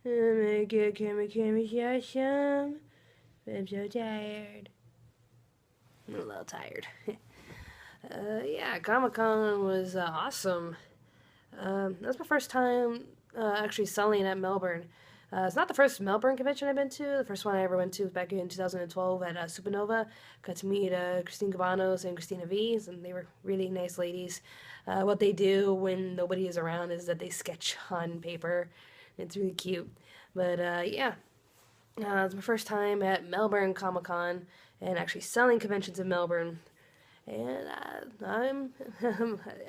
I'm so tired. I'm a little tired. Yeah, Comic Con was awesome. That was my first time actually selling at Melbourne. It's not the first Melbourne convention I've been to. The first one I ever went to was back in 2012 at Supernova. Got to meet Christine Cabanos and Christina V's, and they were really nice ladies. What they do when nobody is around is that they sketch on paper. It's really cute. But yeah, it's my first time at Melbourne Comic Con and actually selling conventions in Melbourne. And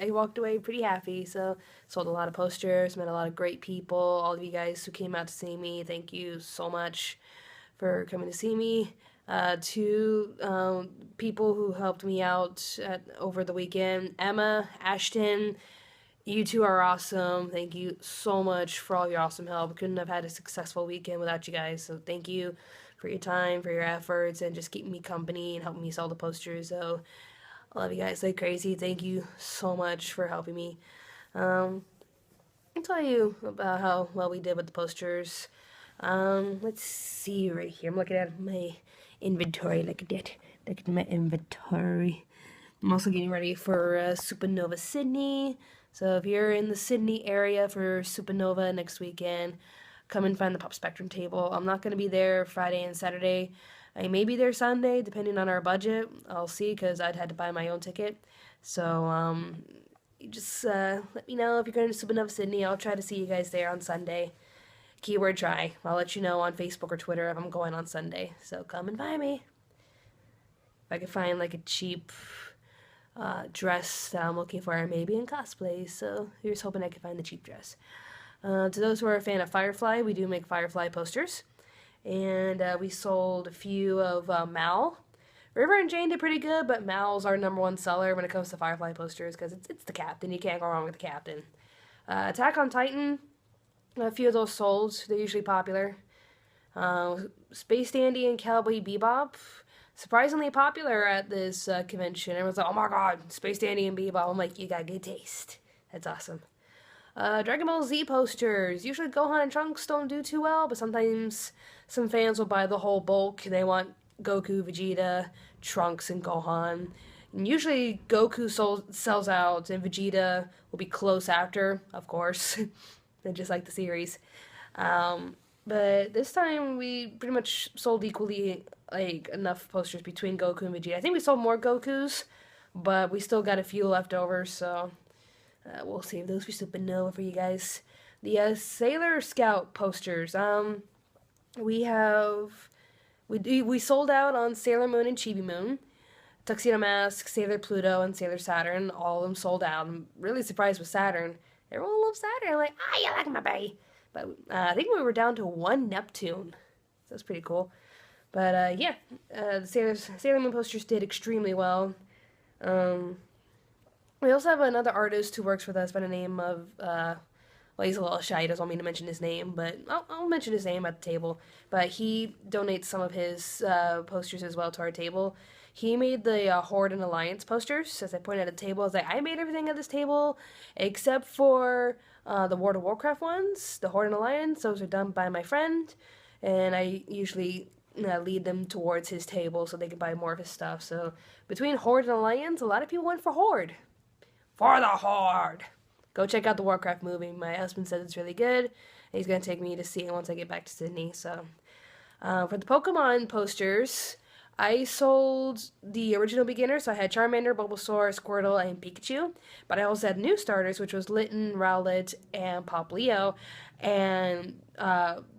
I walked away pretty happy. So sold a lot of posters, met a lot of great people. All of you guys who came out to see me, thank you so much for coming to see me. To people who helped me out over the weekend, Emma, Ashton, you two are awesome. Thank you so much for all your awesome help. Couldn't have had a successful weekend without you guys. So thank you for your time, for your efforts, and just keeping me company and helping me sell the posters. So I love you guys like crazy. Thank you so much for helping me. I'll tell you about how well we did with the posters. Let's see right here. I'm looking at my inventory. Look at that. Look at my inventory. I'm also getting ready for Supernova Sydney. So if you're in the Sydney area for Supernova next weekend, come and find the Pop Spectrum table. I'm not going to be there Friday and Saturday. I may be there Sunday, depending on our budget. I'll see, because I'd had to buy my own ticket. So, you just let me know if you're going to Supernova Sydney. I'll try to see you guys there on Sunday. Keyword try. I'll let you know on Facebook or Twitter if I'm going on Sunday. So come and find me. If I could find like a cheap dress that I'm looking for, maybe in cosplay. So here's hoping I can find the cheap dress. To those who are a fan of Firefly, we do make Firefly posters. And we sold a few of Mal. River and Jane did pretty good, but Mal's our number one seller when it comes to Firefly posters, because it's the captain. You can't go wrong with the captain. Attack on Titan, a few of those sold. They're usually popular. Space Dandy and Cowboy Bebop, surprisingly popular at this convention. Everyone's like, oh my god, Space Dandy and Bebop. I'm like, you got good taste. That's awesome. Dragon Ball Z posters. Usually Gohan and Trunks don't do too well, but sometimes some fans will buy the whole bulk. They want Goku, Vegeta, Trunks, and Gohan. And usually Goku sells out, and Vegeta will be close after, of course. Just like the series. But this time we pretty much sold equally, like, enough posters between Goku and Vegeta. I think we sold more Gokus, but we still got a few left over, so we'll save those for Supernova for you guys. The Sailor Scout posters. We sold out on Sailor Moon and Chibi Moon. Tuxedo Mask, Sailor Pluto, and Sailor Saturn. All of them sold out. I'm really surprised with Saturn. Everyone loves Saturn. I'm like, you like my baby. But I think we were down to one Neptune. So that's pretty cool. But yeah, the Sailor Moon posters did extremely well. We also have another artist who works with us by the name of, well, he's a little shy, he doesn't want me to mention his name, but I'll mention his name at the table. But he donates some of his posters as well to our table. He made the Horde and Alliance posters. As I pointed at the table, I was like, I made everything at this table except for the World of Warcraft ones, the Horde and Alliance. Those are done by my friend, and I usually lead them towards his table so they can buy more of his stuff. So between Horde and Alliance, a lot of people went for Horde. For the Horde! Go check out the Warcraft movie. My husband says it's really good, and he's going to take me to see it once I get back to Sydney. So for the Pokemon posters, I sold the original beginner, so I had Charmander, Bulbasaur, Squirtle, and Pikachu. But I also had new starters, which was Litten, Rowlet, and Popplio. And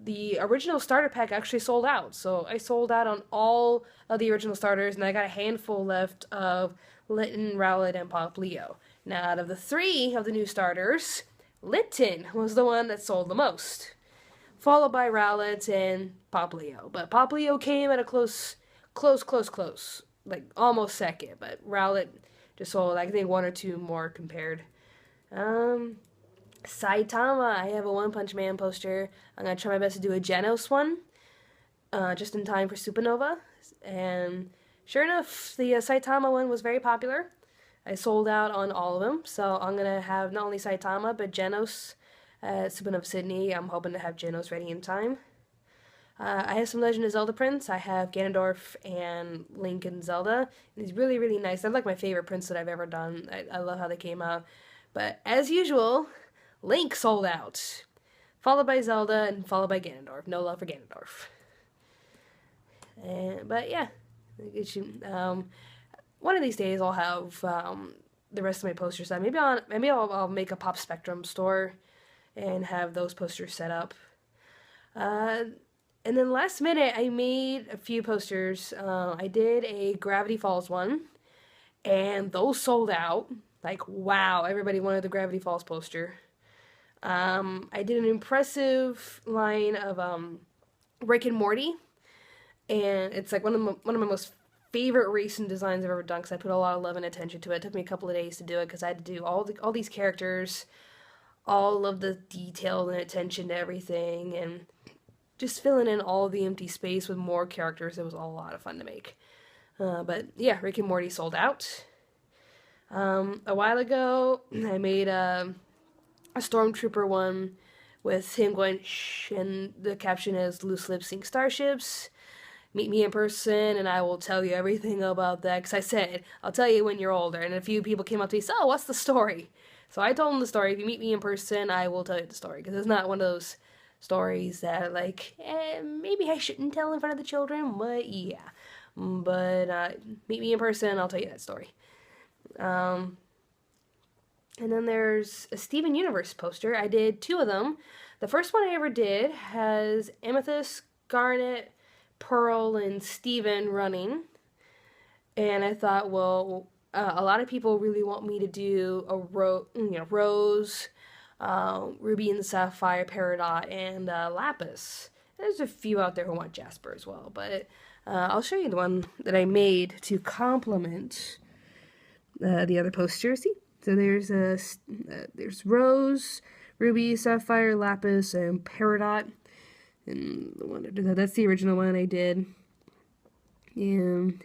the original starter pack actually sold out. So I sold out on all of the original starters, and I got a handful left of Litten, Rowlet, and Popplio. Now, out of the 3 of the new starters, Litten was the one that sold the most, followed by Rowlet and Popplio. But Popplio came at a close, like almost second. But Rowlet just sold, I think, 1 or 2 more compared. Saitama, I have a One Punch Man poster. I'm going to try my best to do a Genos one, just in time for Supernova. And sure enough, the Saitama one was very popular. I sold out on all of them, so I'm going to have not only Saitama, but Genos at Supernova Sydney. I'm hoping to have Genos ready in time. I have some Legend of Zelda prints. I have Ganondorf and Link and Zelda. And he's really, really nice. They're like my favorite prints that I've ever done. I love how they came out. But as usual, Link sold out. Followed by Zelda and followed by Ganondorf. No love for Ganondorf. But yeah, one of these days I'll have the rest of my posters set. Maybe I'll make a Pop Spectrum store and have those posters set up. And then last minute I made a few posters. I did a Gravity Falls one, and those sold out. Like, wow, everybody wanted the Gravity Falls poster. I did an impressive line of Rick and Morty, and it's like one of my most favorite racing designs I've ever done, because I put a lot of love and attention to it. It took me a couple of days to do it because I had to do all these characters, all of the detail and attention to everything, and just filling in all the empty space with more characters. It was a lot of fun to make. But yeah, Rick and Morty sold out. A while ago, I made a Stormtrooper one with him going shh, and the caption is "Loose Lip Sync Starships. Meet me in person, and I will tell you everything about that." Because I said, I'll tell you when you're older. And a few people came up to me and said, "Oh, what's the story?" So I told them the story. If you meet me in person, I will tell you the story. Because it's not one of those stories that, like, maybe I shouldn't tell in front of the children, but yeah. But meet me in person, I'll tell you that story. And then there's a Steven Universe poster. I did 2 of them. The first one I ever did has Amethyst, Garnet, Pearl, and Steven running. And I thought, well, a lot of people really want me to do a Rose, Ruby and Sapphire, Peridot, and Lapis. There's a few out there who want Jasper as well, but I'll show you the one that I made to complement the other poster. See? So there's Rose, Ruby, Sapphire, Lapis, and Peridot. And the one that's the original one I did. And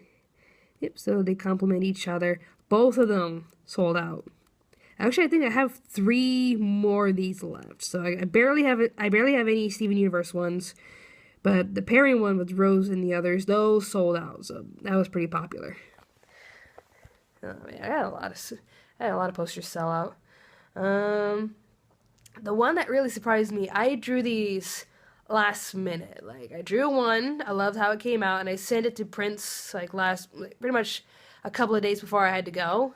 yep, so they complement each other. Both of them sold out. Actually, I think I have 3 more of these left. So I barely have any Steven Universe ones. But the pairing one with Rose and the others, those sold out. So that was pretty popular. Oh man, I had a lot of posters sell out. The one that really surprised me, I drew these last minute. Like, I drew one, I loved how it came out, and I sent it to Prince pretty much a couple of days before I had to go.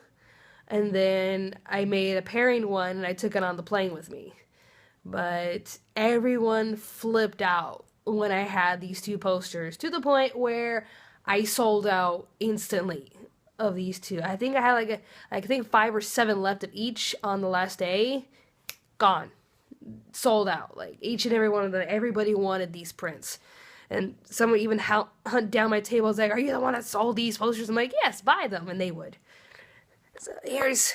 And then I made a pairing one, and I took it on the plane with me. But everyone flipped out when I had these 2 posters, to the point where I sold out instantly of these 2. I think I had I think 5 or 7 left of each on the last day. Gone. Sold out. Like, each and every one of them, everybody wanted these prints. And someone even hunt down my table and was like, "Are you the one that sold these posters?" I'm like, "Yes, buy them," and they would. So here's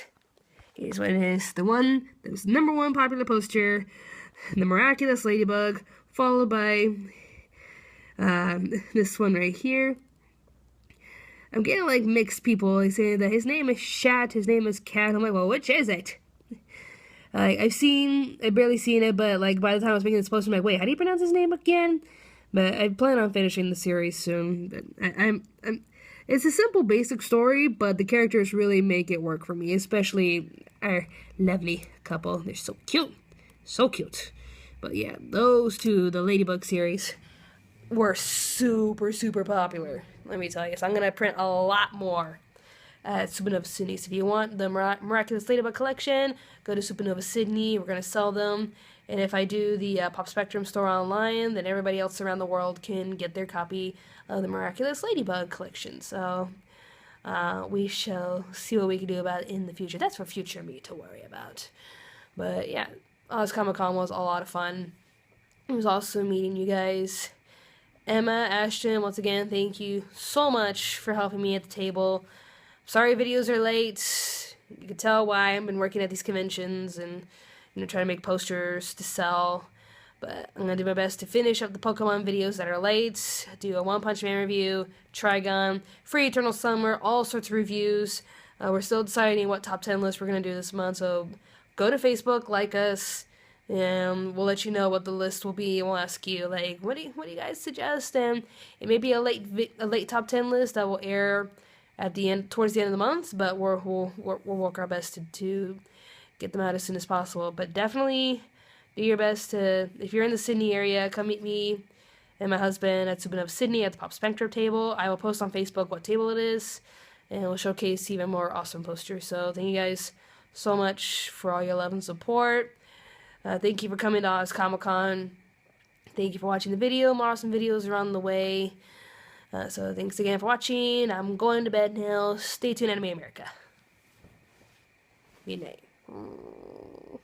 what it is. The one that was the #1 popular poster, the Miraculous Ladybug, followed by this one right here. I'm getting like mixed people. They say that his name is Shat, his name is Cat. I'm like, well, which is it? I've barely seen it, but like by the time I was making this poster, I'm like, wait, how do you pronounce his name again? But I plan on finishing the series soon. But it's a simple, basic story, but the characters really make it work for me, especially our lovely couple. They're so cute. So cute. But yeah, those 2, the Ladybug series, were super, super popular. Let me tell you. So I'm going to print a lot more at Supernova Sydney. So if you want the Miraculous Ladybug collection, go to Supernova Sydney. We're going to sell them. And if I do the Pop Spectrum store online, then everybody else around the world can get their copy of the Miraculous Ladybug collection. So we shall see what we can do about it in the future. That's for future me to worry about. But yeah, Oz Comic Con was a lot of fun. It was awesome meeting you guys. Emma, Ashton, once again, thank you so much for helping me at the table. Sorry videos are late. You can tell why. I've been working at these conventions and trying to make posters to sell. But I'm going to do my best to finish up the Pokemon videos that are late. Do a One Punch Man review, Trigon, Free Eternal Summer, all sorts of reviews. We're still deciding what top 10 list we're going to do this month. So go to Facebook, like us, and we'll let you know what the list will be. We'll ask you like, what do you guys suggest? And it may be a late top 10 list that will air at the end, towards the end of the month. But we'll work our best to get them out as soon as possible. But definitely do your best to, if you're in the Sydney area, come meet me and my husband at Subin of Sydney at the Pop Spectrum table. I will post on Facebook what table it is, and we'll showcase even more awesome posters. So thank you guys so much for all your love and support. Thank you for coming to Oz Comic Con. Thank you for watching the video. More awesome videos are on the way. So thanks again for watching. I'm going to bed now. Stay tuned, Anime America. Good night.